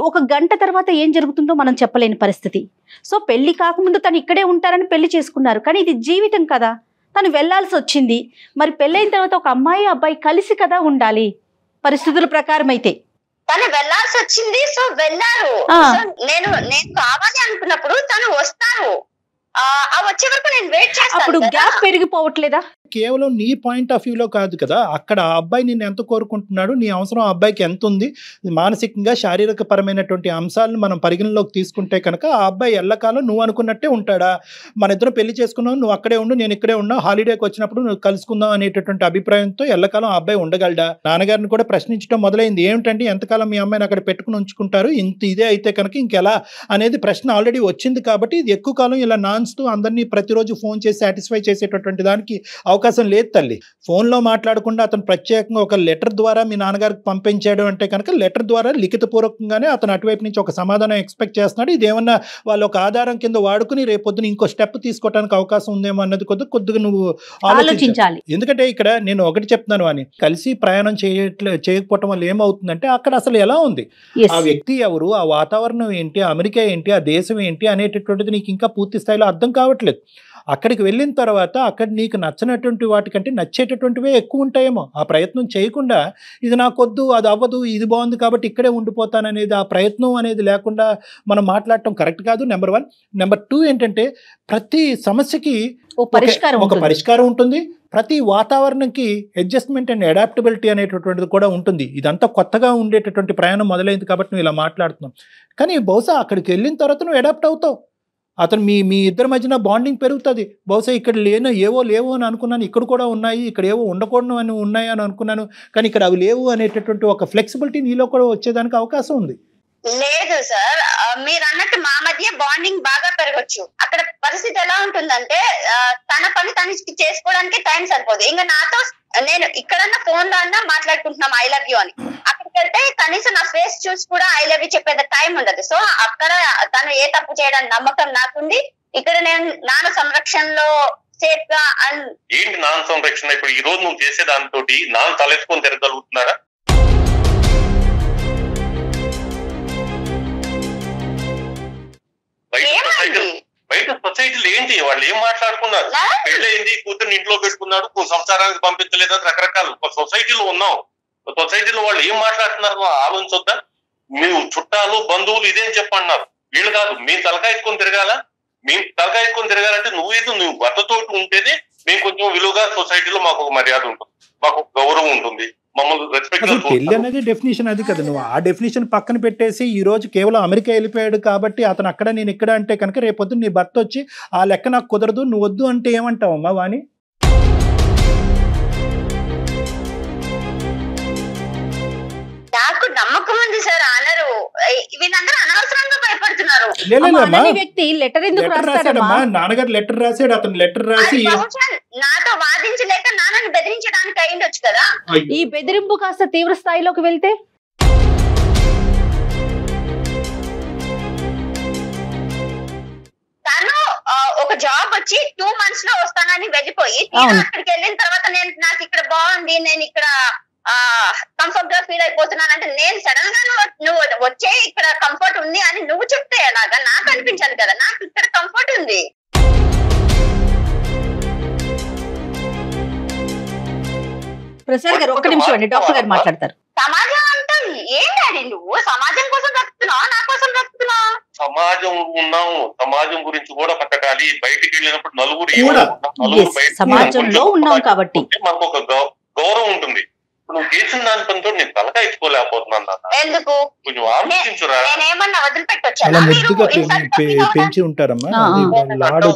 E: ఒక గంట తర్వాత ఏం జరుగుతుందో మనం చెప్పలేని పరిస్థితి. సో పెళ్లి కాకముందు తను ఇక్కడే ఉంటారని పెళ్లి చేసుకున్నారు, కానీ ఇది జీవితం కదా, తను వెళ్లాల్సి వచ్చింది. మరి పెళ్ళైన తర్వాత ఒక అమ్మాయి అబ్బాయి కలిసి కదా ఉండాలి పరిస్థితుల ప్రకారం. అయితే
B: తను వెళ్లాల్సి వచ్చింది, సో వెళ్ళారు. నేను కావాలి అనుకున్నప్పుడు తను వస్తారు, వచ్చే వరకు నేను వెయిట్ చేస్తాను.
E: అప్పుడు గ్యాప్ పెరిగిపోవట్లేదా?
D: కేవలం నీ పాయింట్ ఆఫ్ వ్యూలో కాదు కదా, అక్కడ ఆ అబ్బాయి నిన్ను ఎంత కోరుకుంటున్నాడు, నీ అవసరం ఆ అబ్బాయికి ఎంత ఉంది, మానసికంగా శారీరక పరమైనటువంటి అంశాలను మనం పరిగణలోకి తీసుకుంటే కనుక ఆ అబ్బాయి ఎల్లకాలం నువ్వు అనుకున్నట్టే ఉంటాడా? మన ఇద్దరం పెళ్లి చేసుకున్నావు, నువ్వు అక్కడే ఉండు, నేను ఇక్కడే ఉన్నా, హాలిడేకి వచ్చినప్పుడు నువ్వు కలుసుకుందాం అనేటటువంటి అభిప్రాయంతో ఎల్లకాలం ఆ అబ్బాయి ఉండగలడా? నాన్నగారిని కూడా ప్రశ్నించడం మొదలైంది. ఏమిటంటే ఎంతకాలం మీ అమ్మాయిని అక్కడ పెట్టుకుని ఉంచుకుంటారు, ఇంత ఇదే అయితే కనుక ఇంకెలా అనేది ప్రశ్న ఆల్రెడీ వచ్చింది. కాబట్టి ఇది ఎక్కువ కాలం ఇలా నాన్స్తూ అందరినీ ప్రతిరోజు ఫోన్ చేసి సాటిస్ఫై చేసేటటువంటి దానికి అవకాశం లేదు తల్లి. ఫోన్లో మాట్లాడకుండా అతను ప్రత్యేకంగా ఒక లెటర్ ద్వారా మీ నాన్నగారికి పంపించాడు అంటే కనుక లెటర్ ద్వారా లిఖితపూర్వకంగానే అతను అటువైపు నుంచి ఒక సమాధానం ఎక్స్పెక్ట్ చేస్తున్నాడు. ఇదేమన్నా వాళ్ళు ఒక ఆధారం కింద వాడుకుని రేపొద్దున ఇంకో స్టెప్ తీసుకోవడానికి అవకాశం ఉందేమో అన్నది కొద్దిగా నువ్వు ఆలోచించాలి. ఎందుకంటే ఇక్కడ నేను ఒకటి చెప్తున్నాను అని, కలిసి ప్రయాణం చేయకపోవటం వల్ల ఏమవుతుందంటే అక్కడ అసలు ఎలా ఉంది, ఆ వ్యక్తి ఎవరు, ఆ వాతావరణం ఏంటి, అమెరికా ఏంటి, ఆ దేశం ఏంటి అనేటటువంటిది నీకు ఇంకా పూర్తి స్థాయిలో అర్థం కావట్లేదు. అక్కడికి వెళ్ళిన తర్వాత అక్కడ నీకు నచ్చినటువంటి వాటికంటే నచ్చేటటువంటివే ఎక్కువ ఉంటాయేమో. ఆ ప్రయత్నం చేయకుండా ఇది నాకొద్దు, అది అవ్వదు, ఇది బాగుంది కాబట్టి ఇక్కడే ఉండిపోతాను అనేది, ఆ ప్రయత్నం అనేది లేకుండా మనం మాట్లాడటం కరెక్ట్ కాదు. నెంబర్ 1. నెంబర్ 2 ఏంటంటే ప్రతి సమస్యకి ఒక పరిష్కారం ఉంటుంది. ప్రతి వాతావరణంకి అడ్జస్ట్మెంట్ అండ్ అడాప్టబిలిటీ అనేటటువంటిది కూడా ఉంటుంది. ఇదంతా కొత్తగా ఉండేటటువంటి ప్రయాణం మొదలైంది కాబట్టి నువ్వు ఇలా మాట్లాడుతున్నావు. కానీ బహుశా అక్కడికి వెళ్ళిన తర్వాత నువ్వు అడాప్ట్ అవుతావు. అతను మీ ఇద్దరి మధ్యన బాండింగ్ పెరుగుతుంది. బహుశా ఇక్కడ లేవు అని అనుకున్నాను, ఇక్కడ కూడా ఉన్నాయి, ఇక్కడ ఏవో ఉండకూడదు అని ఉన్నాయి అని అనుకున్నాను, కానీ ఇక్కడ అవి లేవు అనేటటువంటి ఒక ఫ్లెక్సిబిలిటీ నీలో కూడా వచ్చేదానికి అవకాశం ఉంది.
B: లేదు సార్, మీరు అన్నట్టు మా మధ్య బాండింగ్ బాగా పెరగచ్చు. అక్కడ పరిస్థితి ఎలా ఉంటుందంటే తన పని తను చేసుకోవడానికి టైం సరిపోదు. ఇంకా నాతో నేను ఇక్కడన్నా ఫోన్ లో అన్నా మాట్లాడుకుంటున్నాం ఐ లవ్ యూ అని, అక్కడికి వెళ్తే కనీసం నా ఫేస్ చూసి కూడా ఐ లవ్ యూ చెప్పేది టైం ఉండదు. సో అక్కడ తను ఏ తప్పు చేయడానికి నమ్మకం నాకుంది. ఇక్కడ నేను నాన్న సంరక్షణలో సేఫ్ గా
C: ఏంటి నాన్న సంరక్షణ? ఇప్పుడు ఈ రోజు నువ్వు చేసే దాంతో నాన్న తలెత్తుకొని తిరగలుగుతున్నారా? బయట సొసైటీలో ఏంటి వాళ్ళు ఏం మాట్లాడుకున్నారు? పెళ్ళయింది, కూతుర్ని ఇంట్లో పెట్టుకున్నాడు, సంసారానికి పంపించలేదని రకరకాలు సొసైటీలో ఉన్నాం. సొసైటీలో వాళ్ళు ఏం మాట్లాడుతున్నారు ఆలోచించొద్దా? మీరు చుట్టాలు బంధువులు ఇదేం చెప్పన్నారు, వీళ్ళు కాదు. మేము తలకాయకొని తిరగాల? మేము తలకాయకొని తిరగాలంటే నువ్వు భర్తతో ఉంటేనే మేము కొంచెం విలువగా సొసైటీలో మాకు ఒక మర్యాద ఉంటుంది, మాకు ఒక గౌరవం ఉంటుంది, మమ్మల్ని రెస్పెక్ట్.
D: పెళ్లి అనేది డెఫినేషన్ అది కదా. నువ్వు ఆ డెఫినేషన్ పక్కన పెట్టేసి ఈ రోజు కేవలం అమెరికా వెళ్ళిపోయాడు కాబట్టి అతను అక్కడ నేను ఇక్కడ అంటే కనుక రేపొద్దు నీ భర్త వచ్చి ఆ లెక్క నాకు కుదరదు, నువ్వు వద్దు అంటే ఏమంటావమ్మా వాణి?
B: నాకు నమ్మకం ఉంది సార్. అనరు వీళ్ళందరూ అనవసరంగా భయపడుతున్నారు.
D: నాన్నగారు లెటర్ రాశాడు, అతను లెటర్ రాసి
B: నాతో వాదించలేక నాన్నని బెదిరించడానికి అయిండొచ్చు కదా.
E: ఈ బెదిరింపు కాస్త తీవ్ర స్థాయిలోకి వెళ్తే
B: తను ఒక జాబ్ వచ్చి 2 months లో వస్తానని వెళ్ళిపోయి అక్కడికి వెళ్ళిన తర్వాత నాకు ఇక్కడ బాగుంది, నేను ఇక్కడ కంఫర్ట్ గా ఫీల్ అయిపోతున్నాను అంటే నేను సడన్ గా నువ్వు వచ్చే ఇక్కడ కంఫర్ట్ ఉంది అని నువ్వు చెప్తే ఎలాగా? నాకు అనిపించాలి కదా నాకు ఇక్కడ కంఫర్ట్ ఉంది.
E: ప్రసాద్ గారు ఒక్క నిమిషం అండి, డాక్టర్ గారు మాట్లాడతారు.
B: సమాజం అంటే ఏం డాడీ, నువ్వు సమాజం కోసం బ్రతుకుతున్నావా నా కోసం బ్రతుకుతున్నావా?
C: సమాజం ఉన్నాము, సమాజం గురించి కూడా బతకాలి. బయటికి వెళ్ళినప్పుడు నలుగురు
E: సమాజంలో ఉన్నాం కాబట్టి
C: మనకు ఒక గౌరవం ఉంటుంది. నువ్వు చేసిన దాని పనితో నేను తలకా ఇచ్చుకోలేకపోతున్నాను.
B: ఎందుకు?
C: కొంచెం ఆలోచించురా.
B: నేనేమన్నా వదిలిపెట్టొచ్చా?
D: పెంచి ఉంటారమ్మా,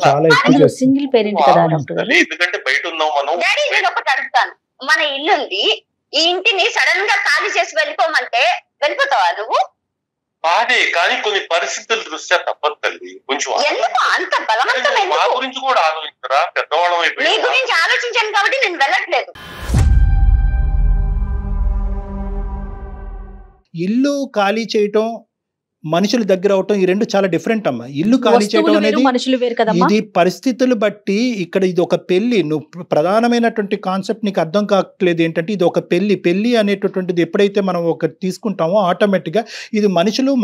D: చాలా ఎక్కువ
E: సింగిల్ పేరెంట్ కదా.
C: ఎందుకంటే బయట ఉన్నాం మనం.
B: డాడీ నేను ఒకటి అడుగుతాను, మన ఇల్లు ఉంది, ఈ ఇంటిని సడన్ గా ఖాళీ చేసి వెళ్ళిపోమంటే వెళ్ళిపోతావా నువ్వు?
C: బాధే, కానీ కొన్ని పరిస్థితుల దృష్ట్యా తప్పదు తల్లి. కొంచెం
B: ఎందుకు అంత బలవంతం?
C: మా గురించి కూడా ఆలోచించరా, పెద్దవాళ్ళం అయిపోయి.
B: నీ గురించి ఆలోచించాను కాబట్టి నేను వెళ్ళట్లేదు.
D: ఇల్లు ఖాళీ చేయటం, మనుషుల దగ్గర అవటం, ఈ రెండు చాలా డిఫరెంట్ అమ్మా. ఇల్లు ఖాళీ చేయడం అనేది ఇది పరిస్థితులు బట్టి. ఇక్కడ ఇది ఒక పెళ్లి, నువ్వు ప్రధానమైనటువంటి కాన్సెప్ట్ నీకు అర్థం కావట్లేదు ఏంటంటే ఇది ఒక పెళ్లి అనేటటువంటిది ఎప్పుడైతే మనం ఒక తీసుకుంటామో ఆటోమేటిక్గా ఇది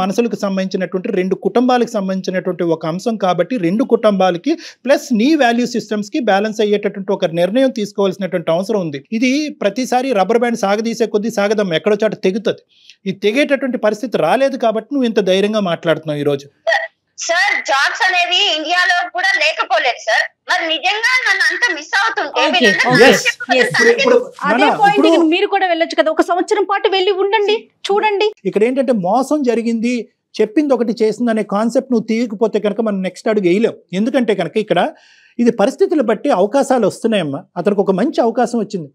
D: మనసులకు సంబంధించినటువంటి 2 కుటుంబాలకు సంబంధించినటువంటి ఒక అంశం కాబట్టి 2 కుటుంబాలకి ప్లస్ నీ వాల్యూ సిస్టమ్స్కి బ్యాలెన్స్ అయ్యేటటువంటి ఒక నిర్ణయం తీసుకోవాల్సినటువంటి అవసరం ఉంది. ఇది ప్రతిసారి రబ్బర్ బ్యాండ్ సాగదీసే కొద్దీ సాగదం ఎక్కడో చాట తెగుతుంది. ఈ తెగేటటువంటి పరిస్థితి రాలేదు కాబట్టి నువ్వు ఇంత ధైర్యంగా మాట్లాడుతున్నావు ఈ రోజు.
B: సార్ జాబ్స్ అనేవి ఇండియాలో కూడా లేకపోలేదు సార్. మరి నిజంగా నన్ను అంత మిస్ అవుతుంటే
E: అదే పాయింట్ మీరు కూడా వెళ్ళొచ్చు కదా, 1 సంవత్సరం పాటు వెళ్ళి ఉండండి, చూడండి.
D: ఇక్కడ ఏంటంటే మోసం జరిగింది, చెప్పింది ఒకటి చేసింది అనే కాన్సెప్ట్ నువ్వు తీయకపోతే కనుక మనం నెక్స్ట్ అడుగు వేయలేం. ఎందుకంటే కనుక ఇక్కడ ఇది పరిస్థితులు బట్టి అవకాశాలు వస్తున్నాయమ్మా. అతనికి ఒక మంచి అవకాశం వచ్చింది.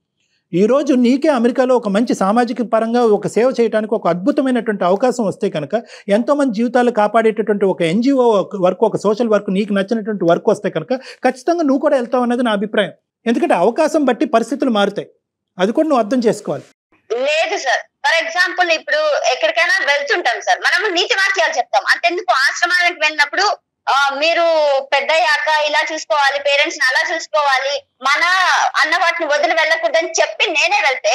D: ఈరోజు నీకే అమెరికాలో ఒక మంచి సామాజిక పరంగా ఒక సేవ చేయడానికి ఒక అద్భుతమైనటువంటి అవకాశం వస్తే కనుక, ఎంతోమంది జీవితాలు కాపాడేటటువంటి ఒక NGO వర్క్, ఒక సోషల్ వర్క్, నీకు నచ్చినటువంటి వర్క్ వస్తే కనుక ఖచ్చితంగా నువ్వు కూడా వెళ్తావు అన్నది నా అభిప్రాయం. ఎందుకంటే అవకాశం బట్టి పరిస్థితులు మారుతాయి, అది కూడా నువ్వు అర్థం చేసుకోవాలి.
B: లేదు సార్, ఫర్ ఎగ్జాంపుల్ ఇప్పుడు ఎక్కడికైనా వెళ్తుంటాం సార్, మనము నీతి వాక్యాలు చెప్తాం. అంతెందుకు ఆశ్రమానికి వెళ్ళినప్పుడు మీరు పెద్దయ్యాక ఇలా చూసుకోవాలి, పేరెంట్స్ ని అలా చూసుకోవాలి, మన అన్న వాటిని వదిలి వెళ్ళకూడదని చెప్పి నేనే వెళ్తే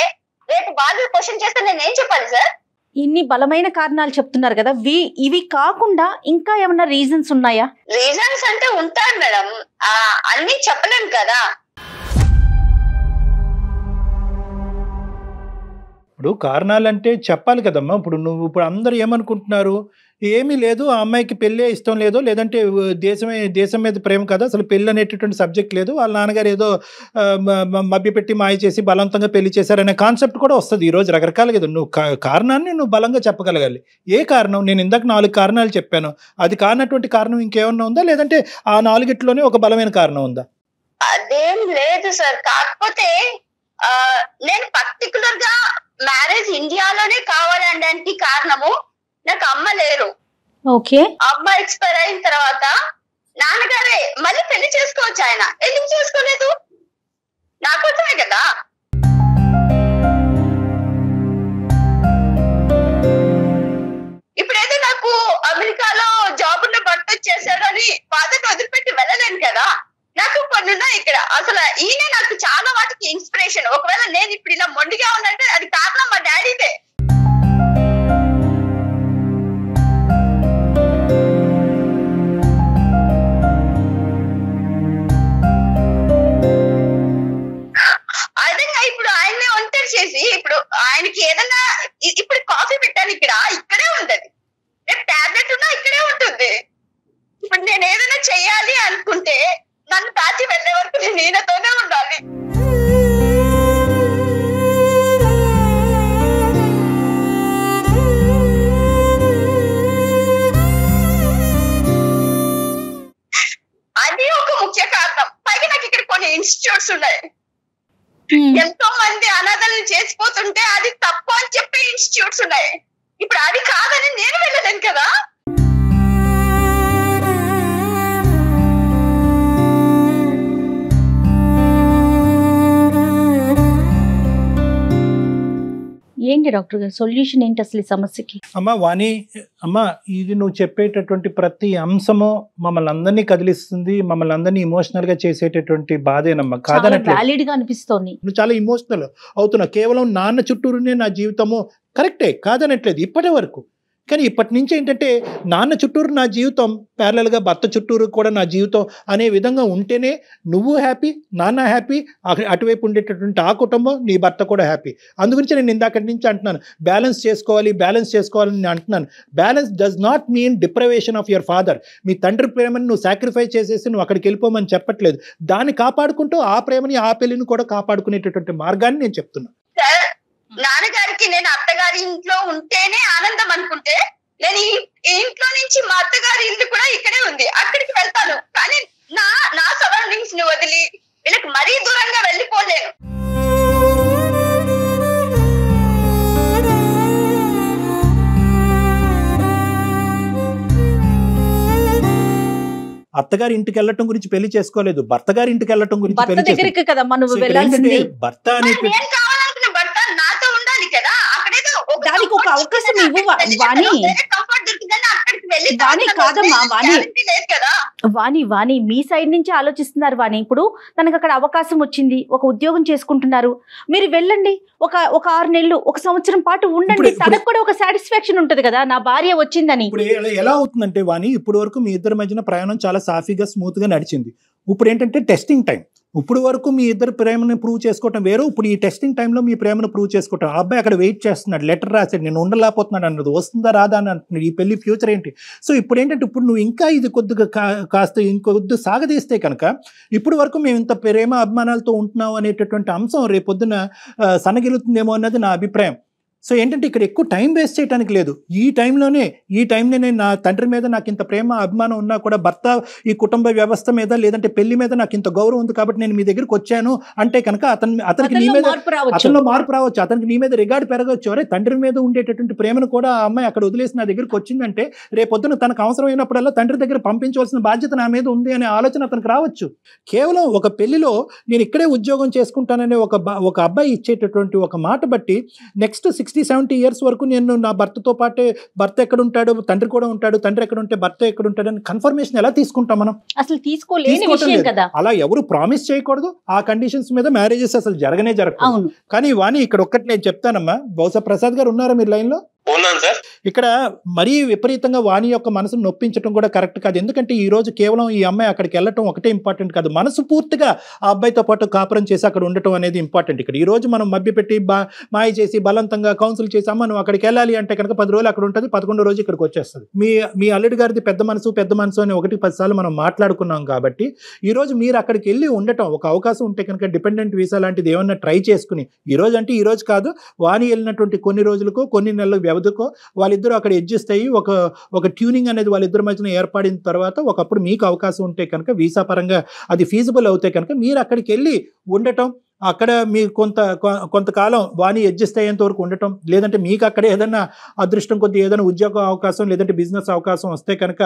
B: రేపు వాళ్ళు క్వశ్చన్ చేస్తే నేను ఏం చెప్పాలి సార్?
E: ఇన్ని బలమైన కారణాలు చెప్తున్నారు కదా, ఇవి కాకుండా ఇంకా ఏమన్నా రీజన్స్ ఉన్నాయా?
B: రీజన్స్ అంటే ఉంటాయి మేడం, అన్ని చెప్పలేం కదా.
D: ఇప్పుడు కారణాలంటే చెప్పాలి కదమ్మా. ఇప్పుడు అందరూ ఏమనుకుంటున్నారు, ఏమీ లేదు, ఆ అమ్మాయికి పెళ్ళే ఇష్టం లేదు, లేదంటే దేశం మీద ప్రేమ కదా, అసలు పెళ్ళి అనేటటువంటి సబ్జెక్ట్ లేదు, వాళ్ళ నాన్నగారు ఏదో మభ్యపెట్టి మాయ చేసి బలవంతంగా పెళ్లి చేశారనే కాన్సెప్ట్ కూడా వస్తుంది ఈరోజు రకరకాలు కదా. నువ్వు కారణాన్ని నువ్వు బలంగా చెప్పగలగాలి. ఏ కారణం? నేను ఇందాక 4 కారణాలు చెప్పాను, అది కానటువంటి కారణం ఇంకేమన్నా ఉందా, లేదంటే ఆ 4 ఒక బలమైన కారణం ఉందా?
B: అదేం లేదు సార్, కాకపోతే నేను పర్టికులర్ గా మ్యారేజ్ ఇండియాలోనే కావాలనడానికి కారణము నాకు అమ్మ లేరు.
E: ఓకే,
B: అమ్మ ఎక్స్పైర్ అయిన తర్వాత నాన్నగారే మళ్ళీ పెళ్లి చేసుకోవచ్చు, ఆయన ఎందుకు చేసుకోలేదు నాకు అర్థమే కదా. ఇప్పుడైతే నాకు అమెరికాలో జాబ్ ఉన్న భర్త వచ్చేసాడని బాధను వదిలిపెట్టి వెళ్ళలేను కదా. నాకు కొన్ని ఉన్నాయి ఇక్కడ, అసలు ఈయన నాకు చాలా వాటికి ఇన్స్పిరేషన్. ఒకవేళ నేను ఇప్పుడు ఇలా మొండిగా ఉన్నంటే అది కారణం మా డాడీదే. అదే ఇప్పుడు ఆయన్నే ఒంటరి చేసి ఇప్పుడు ఆయనకి ఏదన్నా ఇప్పుడు కాఫీ పెట్టాను ఇక్కడే ఉంటది, రేపు టాబ్లెట్ ఉన్నా ఇక్కడే ఉంటుంది. ఇప్పుడు నేను ఏదైనా చెయ్యాలి అనుకుంటే నన్ను దాచి వెళ్లే వరకు నేను ఈయనతోనే ఉండాలి. అది ఒక ముఖ్య కారణం. పైగా నాకు ఇక్కడ కొన్ని ఇన్స్టిట్యూట్స్ ఉన్నాయి, ఎంతో మంది అనాథలను చేసిపోతుంటే అది తప్పు అని చెప్పే ఇన్స్టిట్యూట్స్ ఉన్నాయి. ఇప్పుడు అది కాదని నేను వెళ్ళలేను కదా.
E: ఏంటి డాక్టర్ గారు సొల్యూషన్ ఏంటి అసలు ఈ సమస్యకి?
D: అమ్మ వాణి, ఇది నువ్వు చెప్పేటటువంటి ప్రతి అంశము మమ్మల్ని అందరినీ కదిలిస్తుంది, మమ్మల్ని అందరినీ ఇమోషనల్ గా చేసేటటువంటి బాధేనమ్మా.
E: వ్యాలిడ్ గా అనిపిస్తోంది.
D: నువ్వు చాలా ఇమోషనల్ అవుతున్నావు. కేవలం నాన్న చుట్టూరునే నా జీవితము కరెక్టే, కాదనట్లేదు ఇప్పటి వరకు. కానీ ఇప్పటి నుంచి ఏంటంటే నాన్న చుట్టూరు నా జీవితం ప్యారలల్గా భర్త చుట్టూరు కూడా నా జీవితం అనే విధంగా ఉంటేనే నువ్వు హ్యాపీ, నాన్న హ్యాపీ, అటువైపు ఉండేటటువంటి ఆ కుటుంబం, నీ భర్త కూడా హ్యాపీ. అందుగురించి నేను ఇందాకటి నుంచి అంటున్నాను, బ్యాలెన్స్ చేసుకోవాలని నేను అంటున్నాను. Balance does not mean deprivation of your father. మీ తండ్రి ప్రేమని నువ్వు సాక్రిఫైస్ చేసేసి నువ్వు అక్కడికి వెళ్ళిపోమని చెప్పట్లేదు. దాన్ని కాపాడుకుంటూ ఆ ప్రేమని ఆ పెళ్లిని కూడా కాపాడుకునేటటువంటి మార్గాన్ని నేను చెప్తున్నాను.
B: నాన్నగారికి నేను అత్తగారి ఇంట్లో ఉంటేనే ఆనందం అనుకుంటే నేను ఈ ఇంట్లో నుంచి మా అత్తగారి ఇల్లు కూడా ఇక్కడే ఉంది, అక్కడికి వెళ్తాను. కానీ నా సరౌండింగ్స్ ని వదిలి వీళ్ళకి మరీ దూరంగా వెళ్ళిపోలేను.
D: అత్తగారి ఇంటికి వెళ్ళటం గురించి పెళ్లి చేసుకోలేదు, భర్త గారి ఇంటికి వెళ్ళటం గురించి
E: భర్త దగ్గరికి కదా మనం వెళ్ళాల్సింది.
D: భర్త అనే
B: నేను కావాలనుకున్న భర్త నాతో ఉండాలి కదా. అక్కడేదో
E: దానికి ఒక అవకాశం ఇవ్వు వాణి. వాణి కాదమ్మా వాణి మీ సైడ్ నుంచి ఆలోచిస్తున్నారు వాణి. ఇప్పుడు తనకు అక్కడ అవకాశం వచ్చింది, ఒక ఉద్యోగం చేసుకుంటున్నారు, మీరు వెళ్ళండి, ఒక 6 నెలలు 1 సంవత్సరం పాటు ఉండండి, తనకు కూడా ఒక సాటిస్ఫాక్షన్ ఉంటది కదా నా భార్య వచ్చిందని.
D: ఇప్పుడు ఎలా అవుతుందంటే వాణి, ఇప్పుడు వరకు మీ ఇద్దరి మధ్యన ప్రయాణం చాలా సాఫీగా స్మూత్ గా నడిచింది. ఇప్పుడు ఏంటంటే టెస్టింగ్ టైం. ఇప్పుడు వరకు మీ ఇద్దరు ప్రేమను ప్రూవ్ చేసుకోవటం వేరు, ఇప్పుడు ఈ టెస్టింగ్ టైంలో మీ ప్రేమను ప్రూవ్ చేసుకోవటం. ఆ అబ్బాయి అక్కడ వెయిట్ చేస్తున్నాడు, లెటర్ రాశాడు, నేను ఉండలేకపోతున్నాడు అన్నది, వస్తుందా రాదా అని అంటున్నాడు, ఈ పెళ్లి ఫ్యూచర్ ఏంటి. సో ఇప్పుడు ఏంటంటే ఇప్పుడు నువ్వు ఇంకా ఇది కొద్దిగా కాస్త ఇంకొద్ది సాగదీస్తే కనుక ఇప్పుడు వరకు మేము ఇంత ప్రేమ అభిమానాలతో ఉంటున్నాం అనేటటువంటి అంశం రేపొద్దున సనగిలుతుందేమో అన్నది నా అభిప్రాయం. సో ఏంటంటే ఇక్కడ ఎక్కువ టైం వేస్ట్ చేయడానికి లేదు. ఈ టైంలోనే నా తండ్రి మీద నాకు ఇంత ప్రేమ అభిమానం ఉన్నా కూడా భర్త ఈ కుటుంబ వ్యవస్థ మీద లేదంటే పెళ్లి మీద నాకు ఇంత గౌరవం ఉంది కాబట్టి నేను మీ దగ్గరికి వచ్చాను అంటే కనుక అతనికి నీ మీద అతనిలో మార్పు రావచ్చు, అతనికి నీ మీద రిగార్డ్ పెరగవచ్చు. అరే తండ్రి మీద ఉండేటటువంటి ప్రేమను కూడా ఆ అమ్మాయి అక్కడ వదిలేసి నా దగ్గరికి వచ్చిందంటే రేపొద్దున తనకు అవసరమైనప్పుడల్లా తండ్రి దగ్గర పంపించవలసిన బాధ్యత నా మీద ఉంది అనే ఆలోచన అతనికి రావచ్చు. కేవలం ఒక పెళ్లిలో నేను ఇక్కడే ఉద్యోగం చేసుకుంటాననే ఒక అబ్బాయి ఇచ్చేటటువంటి ఒక మాట బట్టి నెక్స్ట్ 60-70 ఇయర్స్ వరకు నేను నా భర్తతో పాటే భర్త ఎక్కడ ఉంటాడు తండ్రి కూడా ఉంటాడు, తండ్రి ఎక్కడ ఉంటే భర్త ఎక్కడ ఉంటాడు అని కన్ఫర్మేషన్ ఎలా తీసుకుంటాం మనం?
E: అసలు తీసుకోలేని విషయం కదా.
D: అలా ఎవరు ప్రామిస్ చేయకూడదు. ఆ కండిషన్స్ మీద మ్యారేజెస్ అసలు జరగదు. కానీ వాణి ఇక్కడ ఒక్కటి నేను చెప్తానమ్మా, బహుశా ప్రసాద్ గారు ఉన్నారా మీరు లైన్ లో? ఇక్కడ మరీ విపరీతంగా వాణి యొక్క మనసును నొప్పించడం కూడా కరెక్ట్ కాదు. ఎందుకంటే ఈ రోజు కేవలం ఈ అమ్మాయి అక్కడికి వెళ్ళటం ఒకటే ఇంపార్టెంట్ కాదు, మనసు పూర్తిగా ఆ అబ్బాయితో పాటు కాపురం చేసి అక్కడ ఉండటం అనేది ఇంపార్టెంట్. ఇక్కడ ఈ రోజు మనం మభ్యపెట్టి మాయ చేసి బలవంతంగా కౌన్సిల్ చేసి అమ్మ నువ్వు అక్కడికి వెళ్ళాలి అంటే కనుక 10 రోజులు అక్కడ ఉంటుంది, 11వ రోజు ఇక్కడికి వచ్చేస్తుంది. మీ అల్లుడి గారిది పెద్ద మనసు అని 1-10 సార్లు మనం మాట్లాడుకున్నాం కాబట్టి ఈ రోజు మీరు అక్కడికి వెళ్ళి ఉండటం ఒక అవకాశం ఉంటే కనుక డిపెండెంట్ వీసా లాంటిది ఏమన్నా ట్రై చేసుకుని ఈ రోజు అంటే ఈ రోజు కాదు, వాణి వెళ్ళినటువంటి కొన్ని రోజులకు కొన్ని నెలల వ్యవధికో వాళ్ళిద్దరూ అక్కడ అడ్జస్ట్ అయ్యి ఒక ట్యూనింగ్ అనేది వాళ్ళిద్దరి మధ్యన ఏర్పడిన తర్వాత ఒకప్పుడు మీకు అవకాశం ఉంటే కనుక వీసా పరంగా అది ఫీజిబుల్ అవుతే కనుక మీరు అక్కడికి వెళ్ళి ఉండటం, అక్కడ మీకు కొంతకాలం వాణి అడ్జస్ట్ అయ్యేంత వరకు ఉండటం, లేదంటే మీకు అక్కడ ఏదైనా అదృష్టం కొద్ది ఏదైనా ఉద్యోగ అవకాశం లేదంటే బిజినెస్ అవకాశం వస్తే కనుక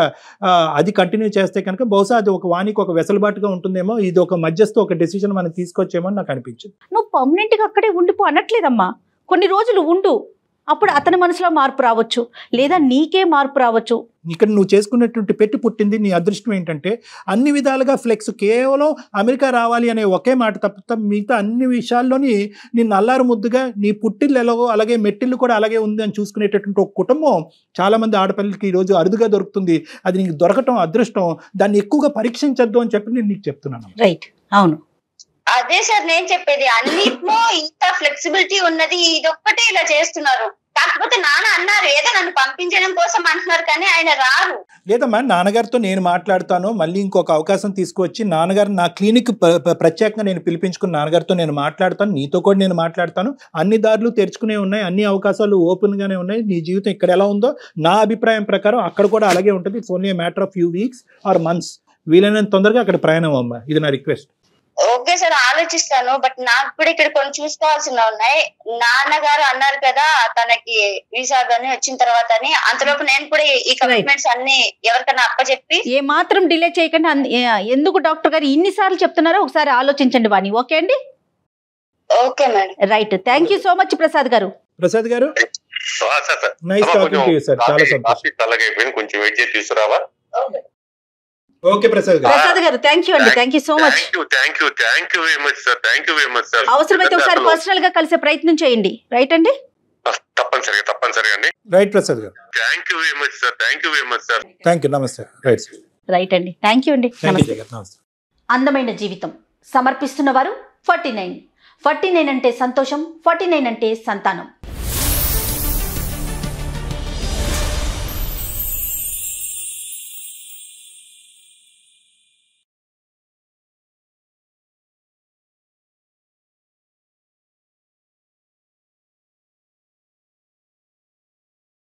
D: అది కంటిన్యూ చేస్తే కనుక బహుశా అది ఒక వాణికి ఒక వెసులుబాటుగా ఉంటుందేమో. ఇది ఒక మధ్యస్థ ఒక డెసిషన్ మనం తీసుకొచ్చేమో అని నాకు అనిపించింది.
E: నువ్వు పర్మనెంట్గా అక్కడే ఉండిపో అనట్లేదమ్మా, కొన్ని రోజులు ఉండు, అప్పుడు అతని మనసులో మార్పు రావచ్చు లేదా నీకే మార్పు రావచ్చు.
D: ఇక్కడ నువ్వు చేసుకున్నటువంటి పెట్టి పుట్టింది నీ అదృష్టం ఏంటంటే అన్ని విధాలుగా ఫ్లెక్స్, కేవలం అమెరికా రావాలి అనే ఒకే మాట తప్ప మిగతా అన్ని విషయాల్లోని నిన్ను అల్లారు ముద్దుగా నీ పుట్టిల్లు ఎలాగో అలాగే మెట్టిల్లు కూడా అలాగే ఉంది అని చూసుకునేటటువంటి ఒక కుటుంబం చాలా మంది ఆడపిల్లలకి ఈరోజు అరుదుగా దొరుకుతుంది. అది నీకు దొరకటం అదృష్టం, దాన్ని ఎక్కువగా పరీక్షించద్దు అని చెప్పి నేను నీకు చెప్తున్నాను.
E: రైట్, అవును
B: అదే సార్ నేను చెప్పేది, అన్నిట్లో ఇంత ఫ్లెక్సిబిలిటీ ఉన్నది, ఇదొక్కటే ఇలా చేస్తున్నారు. కాకపోతే నాన్న అన్నారు ఏదో నన్ను పంపించడం కోసం అంటున్నారు కానీ ఆయన రారు.
D: లేదమ్మా, నాన్నగారితో నేను మాట్లాడతాను, మళ్ళీ ఇంకొక అవకాశం తీసుకువచ్చి నాన్నగారు నా క్లినిక్ ప్రత్యేకంగా నేను పిలిపించుకుని నాన్నగారితో నేను మాట్లాడతాను, నీతో కూడా నేను మాట్లాడతాను. అన్ని దారులు తెరుచుకునే ఉన్నాయి, అన్ని అవకాశాలు ఓపెన్ గానే ఉన్నాయి. నీ జీవితం ఇక్కడ ఎలా ఉందో నా అభిప్రాయం ప్రకారం అక్కడ కూడా అలాగే ఉంటుంది. It's only matter of few weeks or months. వీలైనంత తొందరగా అక్కడ ప్రయాణం అమ్మా, ఇది నా రిక్వెస్ట్.
B: ఓకే సార్ ఆలోచిస్తాను, బట్ నాకు కూడా ఇక్కడ కొన్ని చూసుకోవాల్సినవి ఉన్నాయి. నాన్నగారు అన్నారు కదా తనకి వీసా గానీ వచ్చిన తర్వాత అని, అంతలోపు నేను కూడా ఈ కమిట్మెంట్స్ అన్ని ఎవరికైనా అప్పచెప్పి
E: ఏ మాత్రం డిలే చేయకుండా ఎందుకు డాక్టర్ గారు ఇన్నిసార్లు చెప్తున్నారో ఒకసారి ఆలోచించండి వాణి. ఓకే అండి?
B: Okay madam,
E: right. Thank you so much Prasad గారు.
D: ప్రసాద్ గారు nice talking to you sir, చాలా సంతోషం.
C: కొంచెం వెయిట్ చేసి తీసుకురావా?
D: ఓకే ప్రసాద్
E: గారు థ్యాంక్ యూ అండి, thank you so much.
C: Thank you very much sir, thank you very much sir.
E: అవసరమైతే ఒకసారి పర్సనల్ గా కలిసే ప్రయత్నం చేయండి. రైట్ అండి?
C: తప్పనిసరిగా అండి.
D: రైట్ ప్రసాద్ గారు,
C: thank you very much sir, thank you very much sir.
D: Thank you, నమస్తే. రైట్
E: రైట్ అండి, థ్యాంక్ యూ అండి, నమస్తే. అందమైన జీవితం సమర్పిస్తున్న వారు 49 అంటే సంతోషం, 49 అంటే సంతానం.